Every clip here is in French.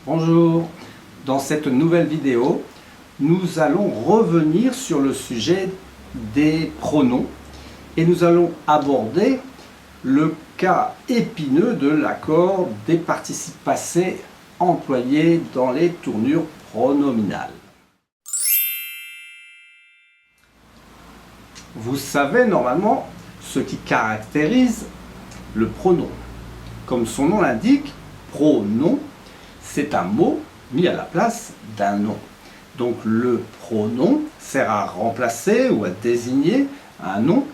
Bonjour, dans cette nouvelle vidéo, nous allons revenir sur le sujet des pronoms et nous allons aborder le cas épineux de l'accord des participes passés employés dans les tournures pronominales. Vous savez normalement ce qui caractérise le pronom. Comme son nom l'indique, pronom, c'est un mot mis à la place d'un nom. Donc le pronom sert à remplacer ou à désigner un nom.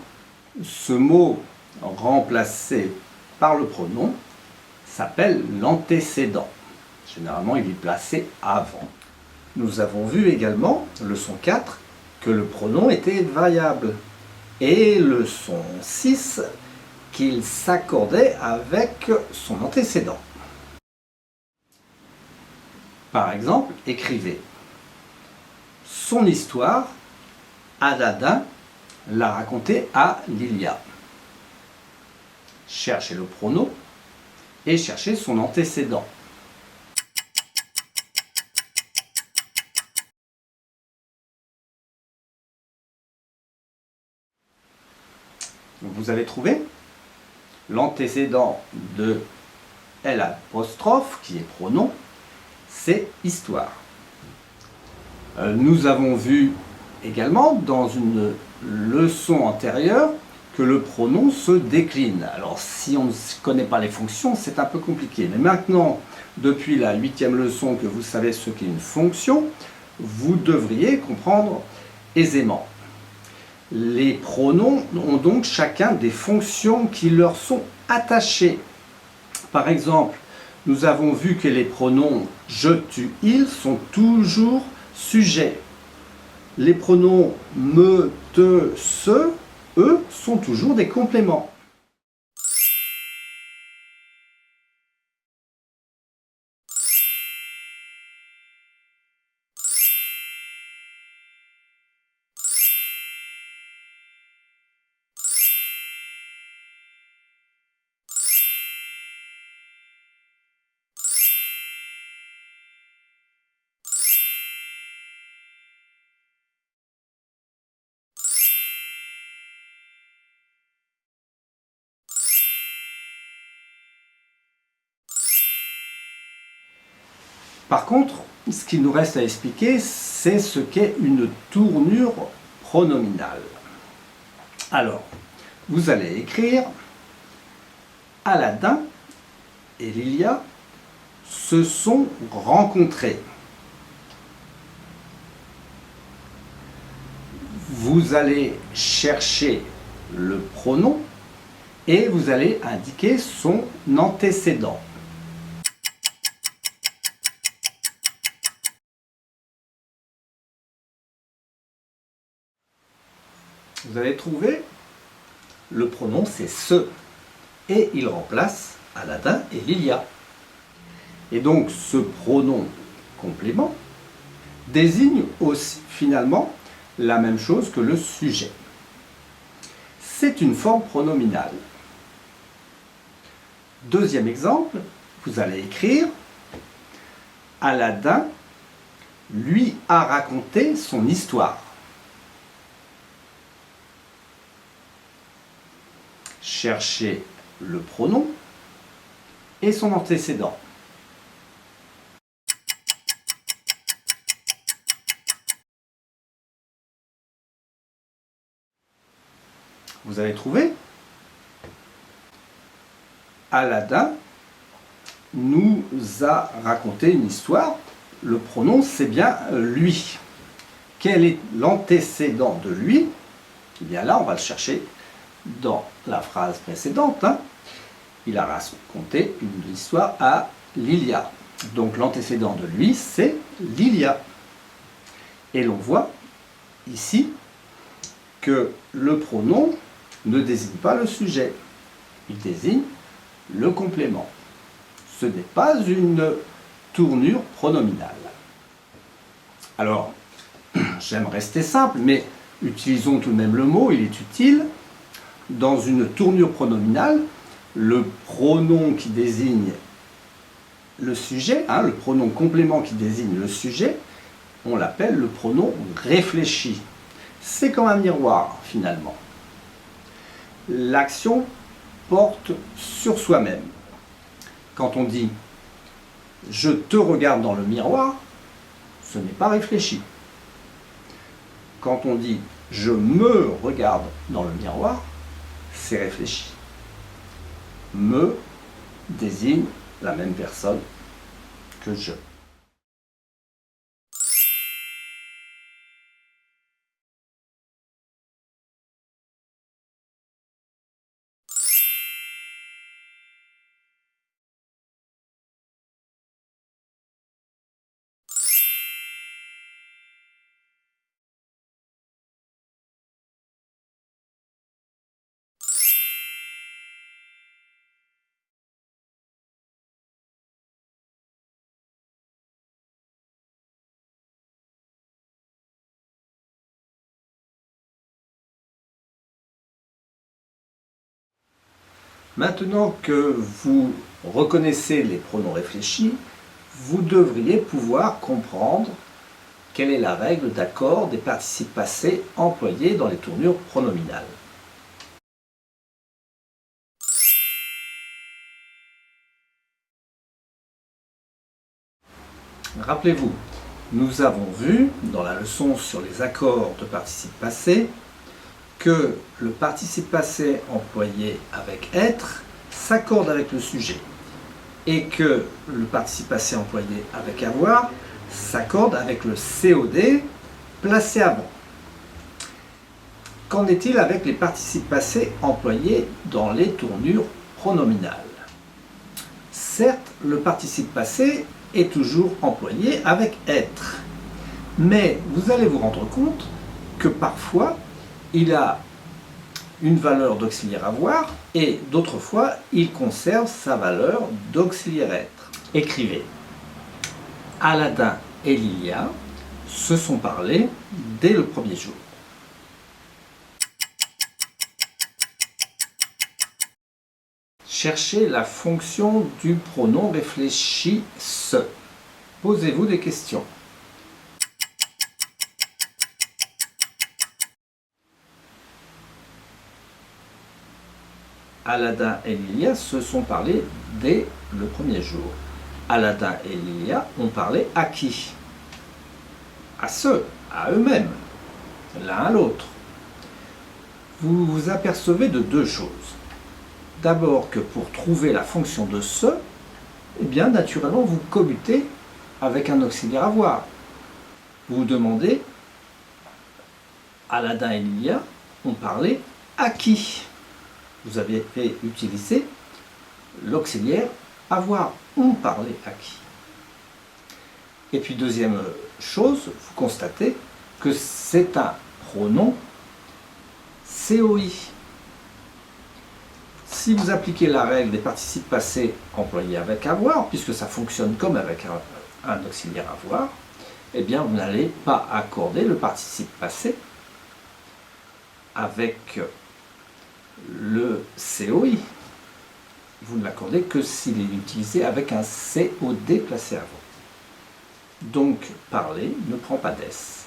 Ce mot remplacé par le pronom s'appelle l'antécédent. Généralement, il est placé avant. Nous avons vu également, leçon 4, que le pronom était variable. Et leçon 6, qu'il s'accordait avec son antécédent. Par exemple, écrivez « Son histoire, Aladin l'a racontée à Lilia ». Cherchez le pronom et cherchez son antécédent. Vous avez trouvé l'antécédent de L', qui est pronom, c'est histoire. Nous avons vu également dans une leçon antérieure que le pronom se décline. Alors si on ne connaît pas les fonctions, c'est un peu compliqué. Mais maintenant, depuis la 8e leçon que vous savez ce qu'est une fonction, vous devriez comprendre aisément. Les pronoms ont donc chacun des fonctions qui leur sont attachées. Par exemple, nous avons vu que les pronoms je, tu, il sont toujours sujets. Les pronoms me, te, ce, eux sont toujours des compléments. Par contre, ce qu'il nous reste à expliquer, c'est ce qu'est une tournure pronominale. Alors, vous allez écrire « Aladin et Lilia se sont rencontrés ». Vous allez chercher le pronom et vous allez indiquer son antécédent. Vous allez trouver le pronom, c'est ce, et il remplace Aladin et Lilia. Et donc ce pronom complément désigne aussi finalement la même chose que le sujet. C'est une forme pronominale. Deuxième exemple, vous allez écrire « Aladin lui a raconté son histoire ». Cherchez le pronom et son antécédent. Vous avez trouvé? Aladin nous a raconté une histoire. Le pronom, c'est bien lui. Quel est l'antécédent de lui? Eh bien là, on va le chercher dans la phrase précédente. Il a raconté une histoire à Lilia. Donc l'antécédent de lui, c'est Lilia. Et l'on voit ici que le pronom ne désigne pas le sujet. Il désigne le complément. Ce n'est pas une tournure pronominale. Alors, j'aime rester simple, mais utilisons tout de même le mot, il est utile. Dans une tournure pronominale, le pronom qui désigne le sujet, le pronom complément qui désigne le sujet, on l'appelle le pronom réfléchi. C'est comme un miroir finalement. L'action porte sur soi-même. Quand on dit « je te regarde dans le miroir », ce n'est pas réfléchi. Quand on dit « je me regarde dans le miroir », c'est réfléchi. Me désigne la même personne que je. Maintenant que vous reconnaissez les pronoms réfléchis, vous devriez pouvoir comprendre quelle est la règle d'accord des participes passés employés dans les tournures pronominales. Rappelez-vous, nous avons vu dans la leçon sur les accords de participes passés que le participe passé employé avec être s'accorde avec le sujet et que le participe passé employé avec avoir s'accorde avec le COD placé avant. Qu'en est-il avec les participes passés employés dans les tournures pronominales? Certes, le participe passé est toujours employé avec être, mais vous allez vous rendre compte que parfois il a une valeur d'auxiliaire avoir et d'autres fois il conserve sa valeur d'auxiliaire être. Écrivez. Aladin et Lilia se sont parlé dès le premier jour. Cherchez la fonction du pronom réfléchi se. Posez-vous des questions. Aladin et Lilia se sont parlé dès le premier jour. Aladin et Lilia ont parlé à qui? À ceux, à eux-mêmes, l'un à l'autre. Vous vous apercevez de deux choses. D'abord que pour trouver la fonction de ce, eh bien naturellement vous commutez avec un auxiliaire avoir. Vous vous demandez, Aladin et Lilia ont parlé à qui? Vous avez fait utiliser l'auxiliaire avoir, ont parlé à qui? Et puis deuxième chose, vous constatez que c'est un pronom COI. Si vous appliquez la règle des participes passés employés avec avoir, puisque ça fonctionne comme avec un auxiliaire avoir, eh bien vous n'allez pas accorder le participe passé avec le COI. Vous ne l'accordez que s'il est utilisé avec un COD placé avant. Donc, parler ne prend pas d'ess.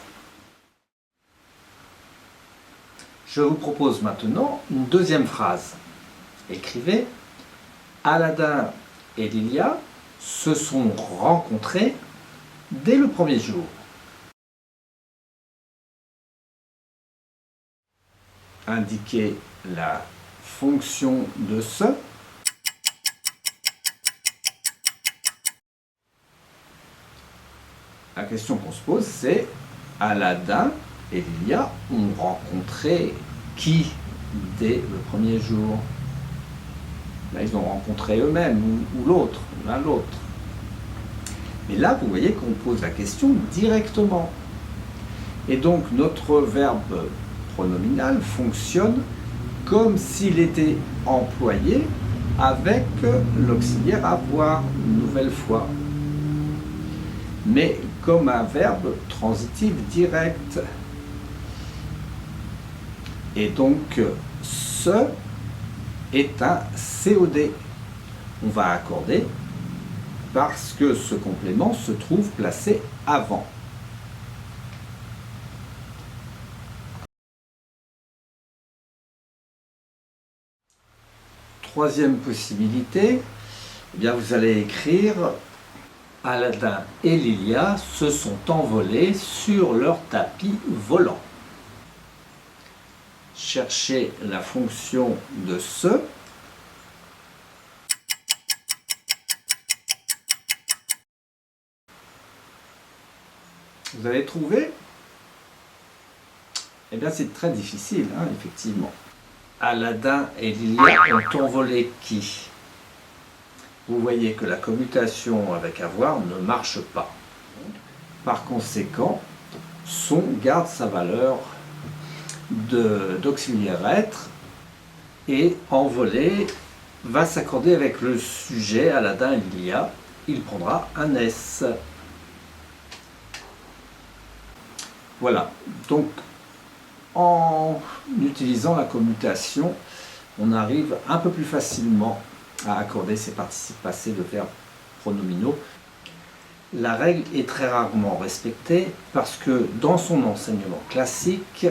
Je vous propose maintenant une deuxième phrase. Écrivez « Aladin et Lilia se sont rencontrés dès le premier jour ». Indiquez la fonction de ce. La question qu'on se pose, c'est Aladin et Lilia ont rencontré qui dès le premier jour? Là, ils ont rencontré eux-mêmes ou l'autre, l'un l'autre. Mais là, vous voyez qu'on pose la question directement. Et donc, notre verbe pronominal fonctionne comme s'il était employé avec l'auxiliaire avoir une nouvelle fois, mais comme un verbe transitif direct. Et donc, ce est un COD. On va accorder parce que ce complément se trouve placé avant. Troisième possibilité, eh bien vous allez écrire « Aladin et Lilia se sont envolés sur leur tapis volant ». Cherchez la fonction de ce. Vous avez trouvé? Eh bien c'est très difficile, hein, effectivement. Aladin et Lilia ont envolé qui? Vous voyez que la commutation avec avoir ne marche pas. Par conséquent, son garde sa valeur d'auxiliaire être et envolé va s'accorder avec le sujet Aladin et Lilia. Il prendra un S. Voilà, donc en utilisant la commutation, on arrive un peu plus facilement à accorder ces participes passés de verbes pronominaux. La règle est très rarement respectée parce que dans son enseignement classique,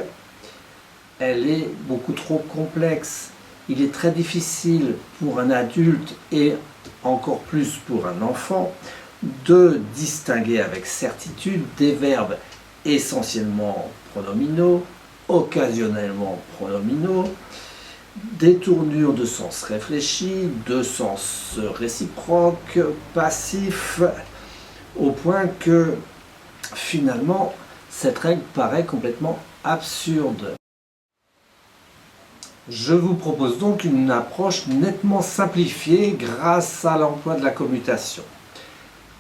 elle est beaucoup trop complexe. Il est très difficile pour un adulte et encore plus pour un enfant de distinguer avec certitude des verbes essentiellement pronominaux, occasionnellement pronominaux, des tournures de sens réfléchi, de sens réciproque, passif, au point que finalement cette règle paraît complètement absurde. Je vous propose donc une approche nettement simplifiée grâce à l'emploi de la commutation.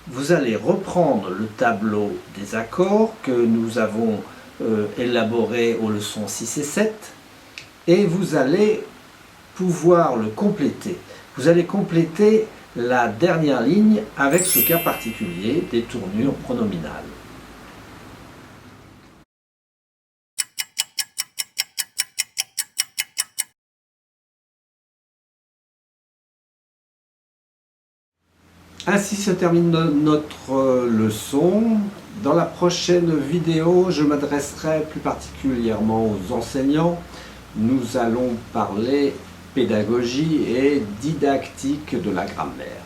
Vous allez reprendre le tableau des accords que nous avons élaboré aux leçons 6 et 7 et vous allez pouvoir le compléter. Vous allez compléter la dernière ligne avec ce cas particulier des tournures pronominales. Ainsi se termine notre leçon. Dans la prochaine vidéo, je m'adresserai plus particulièrement aux enseignants. Nous allons parler pédagogie et didactique de la grammaire.